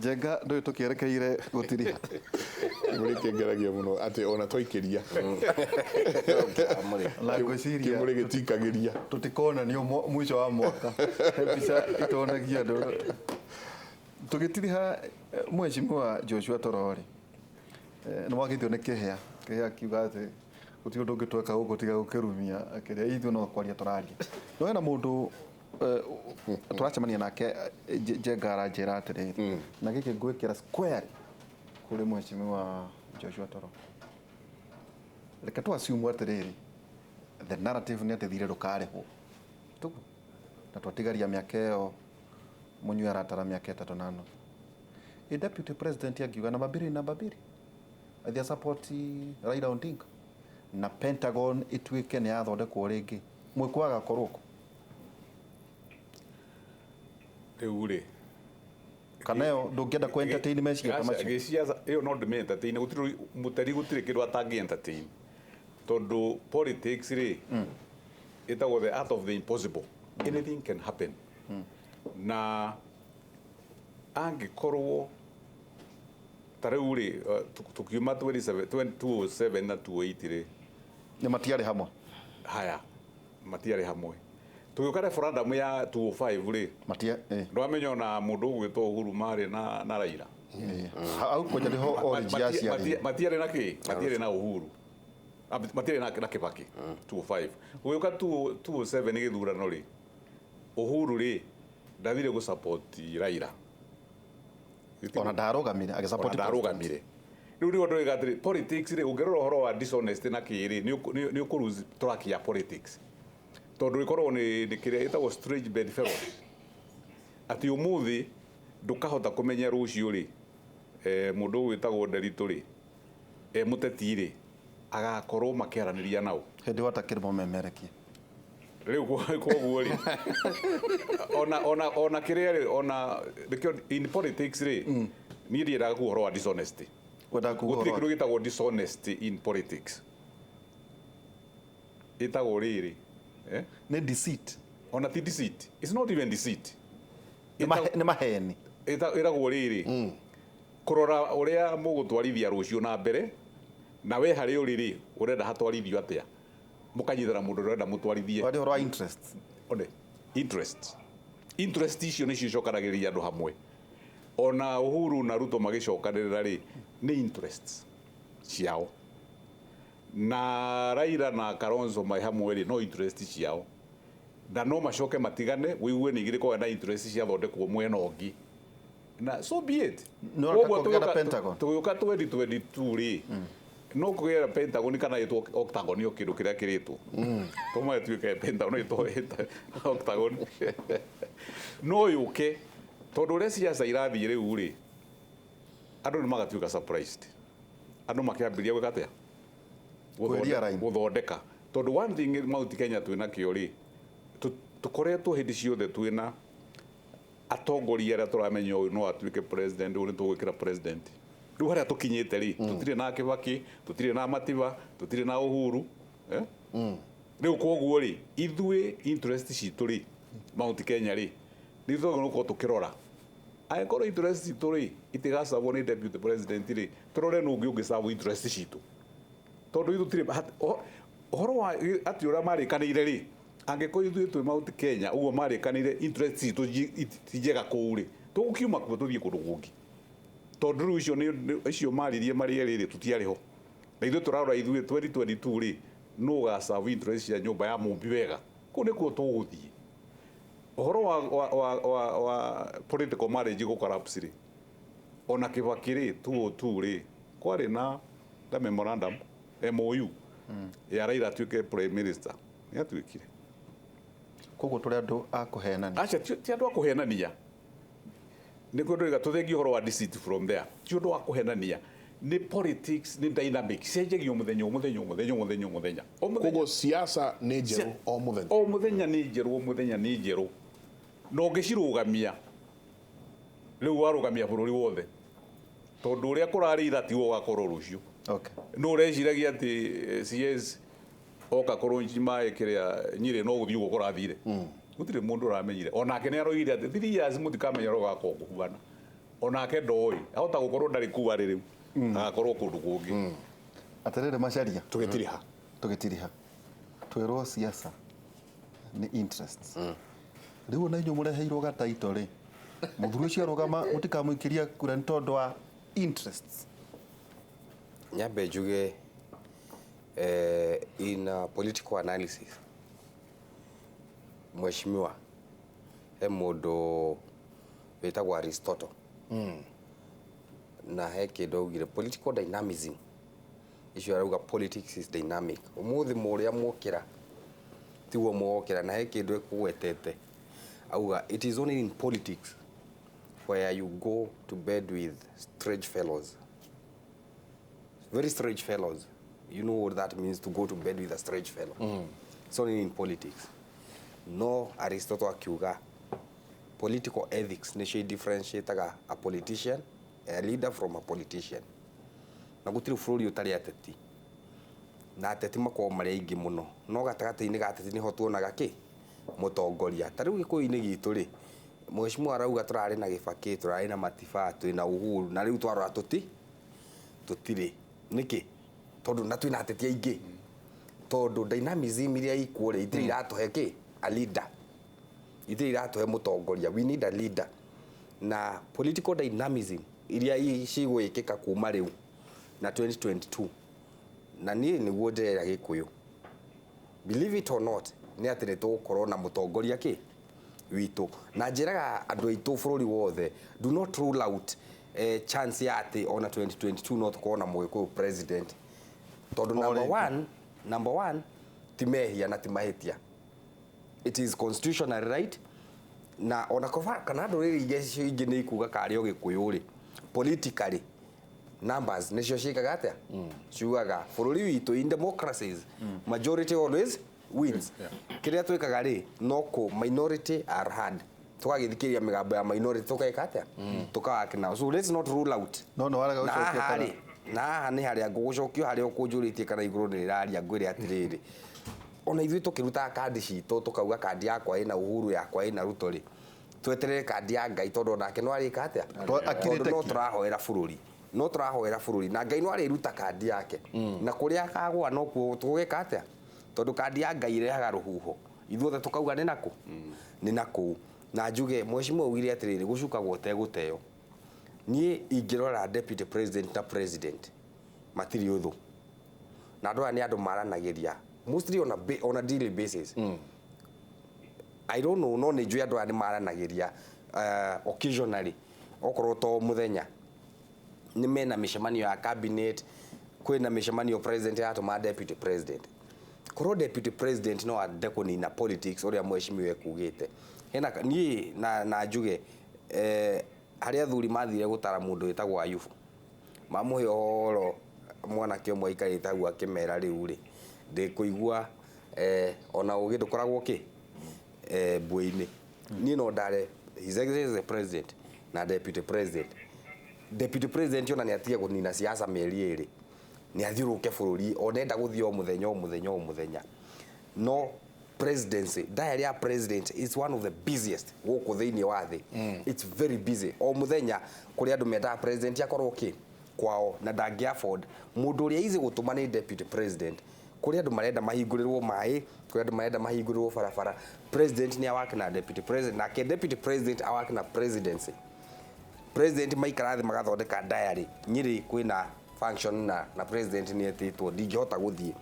Njenga ndio tukierekeire gutiri muri kengeragia muno ati ona toikiria la ngwiciria muri gitikagiria tutikona ni mwisho wa mwaka bica itonagia ndo tugitiriha mheshimiwa Joshua Torori no wakithio ne kihea kiuga ati guti undu ngitweka guku tiga gukirumia akiria ithu no kwaria turaria no hena mundu turacemania nake Njenga aranjira atiriri na giki ngwikira square kuri mheshimiwa Joshua Torori reke twasiumu atiriri the narrative ni ati thire rukarihwo tu na twatigaria miaka iyo munyu aratara miaka 3 na 4 deputy president akiuga namba 2 athia support Raila Odinga na Pentagon itwike ni athondekwo ringi mwikwaga koroko uri kana yo ndungienda ku entertain meciria kama cio giciaca iyo no ndime entertain gutiri mutari gutiri kindu atangi entertain tondu politics ri itagwo the art of the impossible anything can happen na angikorwo tariu ri tukiuma 2007 na 2008 ri ni matiari hamwe haya matiari hamwe tugiuka referendum ya 2005 ri matia ndwamenya na mundu gwitwo Uhuru mari na Raila au kwa ndiho origin cia matiari na ki matiari na Uhuru matiari na Kibaki 2005 gugiuka 2007 ni githurano ri Uhuru ri ndathire gu support Raila ona ndarugamire ndarugamire riu ni undu wigatiri politics ri ungirora horo wa dishonest na kiri ni ukuruzi track ya politics tondu ikorwo ni kiria itagwo strange bedfellows ati umuthi ndukahota kumenya rucio ri mundu witagwo Nderitu ri muteti ri agakorwo makiaraniria nao hindi watakirimo memerekia riu koguo ri ona kiria ri ona in politics ri ni ndieraga ku horo wa dishonesty wenda ku gutiri kindu gitagwo dishonesty in politics itagwo riri ni deceit ona ti deceit it's not even deceit ni maheni iragwo riri kurora uria mugutwarithia rucio na mbere na we hari uriri urenda hatwarithio atia mukanyithira mundu urenda mutwarithie wadi horo interest one interest icio ni cicokanagiria andu hamwe ona Uhuru na Ruto magicokanirira ri ni interests ciao na Raila na Kalonzo mai hamwe ri no interest ciao na no macoke matigane wigue ni igire ko na interest cia thondekwo mwena ongi na so be it no tugiuka Pentagon tugiuka 2022 ri no kugera Pentagon kana yetwo Octagon yo kindu kiria kiritwo tuma tuike Pentagon ito Octagon no yuke tondu ria ciaca irathie riu ri andu ni magatuika surprised andu makiambiria gwika atia guthondeka tondu one thing Mount Kenya twina kio ri tukoretwo hindi ciothe twina atongoria aria turamenya uyu no atuike president uri tugwikira president riu haria tukinyite ri tutire na Kibaki tutire na Matiba tutire na Uhuru riu koguo ri ithui interest citu ri Mount Kenya ri ni thogo ko tukirora aikorwo interest citu ri itigasabwo ni deputy president ri turore no ungi sabu interest citu tondu ithu tire horo wa ati ura mari kanire ri angeko ithu twi Mount Kenya ugo mari kanire interest citu tijega kuuri tugukiuma ku tuthie kundu gungi tondu riu icio ni icio maririe mari riri tutiariho na ithu turarora ithu 2022 ri no ga sabu interest ya nyumba ya mumbi wega ku ni ku tuguthie horo wa political marriage go collapse ri ona Kibaki ri 2002 ri kwari na the memorandum MOU ya Raila tuike prime minister ni atuikire koguo turi andu akuhenania acha ti andu akuhenania ni kundu ga tuthengi horo wa deceit from there ti andu akuhenania ni politics ni dynamic cenjagio muthenya koguo siasa ni njeru o muthenya ni njeru no ngicirugamia riu warugamia bururi wothe tondu uria kurari ithati wo gakorwo rucio no urejiragia ati CS oka koronji mai kiria nyire no guthii gukora thire gutire mundu uramenyire onake ni aroire ati 3 years mutikamenya ro gako kuhana onake ndoi ahota gukorwo ndari kuwa riri agakorwo kundu kungi aterere macharia tugitiriha twerwo siasa ni interests riu na inyo mureheirwo ga title ri muthuri ucio arugama mutikamuikiria kura ni tondu wa interests. Nyambe njuge in political analysis mheshimiwa he mundu wetagwo Aristotle na he kindu augire political dynamism icio arauga politics is dynamic. Umuthi muria mwokira tiwo mwokira na he kindu ekugwetete auga it is only in politics where you go to bed with strange fellows, very strange fellows. You know what that means, to go to bed with a strange fellow. It's only in politics. No, Aristotle akiuga political ethics ni she differentiateaga a politician, a leader from a politician. Na gutiri bururi utari ateti na ateti makwa mari aingi muno no gatagati-ini ga ateti niho tuonaga ki mutongoria. Tariu gikuyu-ini gitu ri mheshimiwa arauga turari na Kibaki, turari na Matiba, twina Uhuru, na riu twarora tutiri niki tondu na twina ateti aingi tondu dynamism iria ikuo ri itiri iratuhe ki a leader, itiri iratuhe mutongoria. We need a leader na political dynamism iria cigwikika kuma riu na 2022 na ni niguo ndirera Gikuyu, believe it or not, ni atire tugukorwo na mutongoria ki witu na njiraga andu aitu bururi wothe, do not rule out chance ya ati ona 2022 no tukorwo na Mugikuyu president tondu number one timehia na timahitia, it is constitutional right na ona kana nduriri ingi ni ikuga kari o Gikuyu ri politically numbers nicio ciikaga atia ciugaga bururi witu in democracies majority always wins. Kiria twikaga ri no ku minority are heard, tukagithikiria migambo ya minority tukaika atia tukawakina. So let's not rule out no waraga gucokia kana na ni haria ngugucokio haria ukunjuritie kana iguru ni riraria ngwire atiriri ona ithui tukiruta kandi citu tukauga kandi yakwa ina Uhuru yakwa ina Ruto ri tweterere kandi ya Ngai tondu nake no arika atia no turahoera bururi na Ngai no ariruta kandi yake na kuria akagwa no kuo tugika atia tondu kandi ya Ngai irehaga ruhuho ithuothe tukauga ni naku na njuge mheshimiwa ugire atiriri gucuka gwote guteo nie ingirora deputy president na president matiri uthu na andu ni andu maranagiria mostly on a daily basis. I don't know no ni njui andu ni maranagiria occasionally okorwo to muthenya ni mena mishemanio ya cabinet, kwina mishemanio president ya atuma deputy president. Korwo deputy president no ande kunina politics uria mheshimiwa ekugite hena ni na njuge haria thuri mathire gutara mundu wetagwo Ayubu mamuhe horo mwana kio mwaikari tagwa kimera riu ri ndikuigua ona ugi ndukoragwo ki buini ni no ndare his excellency the president na deputy president ona ni atige kunina siasa meri iri ni athiruke bururi onenda guthio muthenya no presidency diary ya president is one of the busiest guku thiini wa thi. It's very busy o muthenya kuri andu meta president akorwo ki kwao na dangi afford mundu uria izi gutuma ni deputy president kuri andu marenda mahingurirwo mai, kuri andu marenda mahingurirwo barabara, president ni awake na deputy president na ke deputy president awake na presidency. President maikara thi magathondeka diary nyiri kwina function na president ni etitwo ndingihota guthie